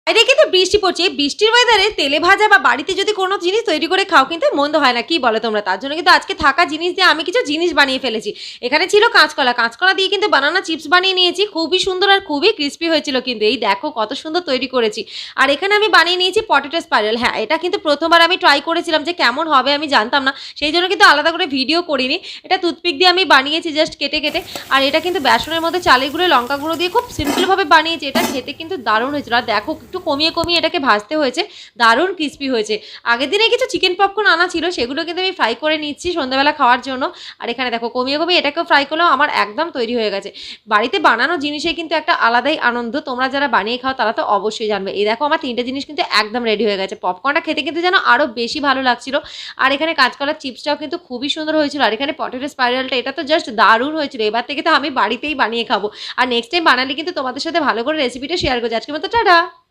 বাইরে কিন্তু বৃষ্টি পড়ছে। এই বৃষ্টির ওয়েদারে তেলে ভাজা বা বাড়িতে যদি কোনো জিনিস তৈরি করে খাও কিন্তু মন্দ হয় না। কি বলো তোমরা? তার জন্য কিন্তু আজকে থাকা জিনিস দিয়ে আমি কিছু জিনিস বানিয়ে ফেলেছি। এখানে ছিল কাঁচকলা। কাঁচকলা দিয়ে কিন্তু বানানা চিপস বানিয়ে নিয়েছি। খুবই সুন্দর আর খুবই ক্রিসপি হয়েছিল কিন্তু। এই দেখো কত সুন্দর তৈরি করেছি। আর এখানে আমি বানিয়ে নিয়েছি পটেটো স্পাইরাল। হ্যাঁ, এটা কিন্তু ১ম বার আমি ট্রাই করেছিলাম যে কেমন হবে আমি জানতাম না। সেইজন্য কিন্তু আলাদা করে ভিডিও করিনি। এটা টুথপিক দিয়ে আমি বানিয়েছি জাস্ট কেটে, কেটে। আর এটা কিন্তু বেসনের মধ্যে চালের গুঁড়ো, লঙ্কা গুঁড়ো দিয়ে খুব সিম্পল ভাবে বানিয়েছি। এটা খেতে কিন্তু দারুণ হয়েছিল। আর দেখো একটু কমিয়ে, কমিয়ে এটাকে ভাজতে হয়েছে। দারুণ ক্রিসপি হয়েছে। আগের দিনে কিছু চিকেন পপকর্ন আনা ছিল সেগুলো কিন্তু আমি ফ্রাই করে নিচ্ছি সন্ধ্যাবেলা খাওয়ার জন্য। আর এখানে দেখো কমিয়ে, কমিয়ে এটাকেও ফ্রাই করলেও আমার একদম তৈরি হয়ে গেছে। বাড়িতে বানানো জিনিসের কিন্তু একটা আলাদাই আনন্দ। তোমরা যারা বানিয়ে খাও তারা তো অবশ্যই জানবে। এই দেখো আমার ৩ টে জিনিস কিন্তু একদম রেডি হয়ে গেছে। পপকর্নটা খেতে কিন্তু যেন আরো বেশি ভালো লাগছিল। আর এখানে কাঁচকলার চিপসটাও কিন্তু খুবই সুন্দর হয়েছিল। আর এখানে পটেটো স্পাইরালটা এটা তো জাস্ট দারুণ হয়েছিল। এবার থেকে তো আমি বাড়িতেই বানিয়ে খাবো। আর নেক্সট টাইম বানালে কিন্তু তোমাদের সাথে ভালো করে রেসিপিটা শেয়ার করছি। আজকের মতো টাটা।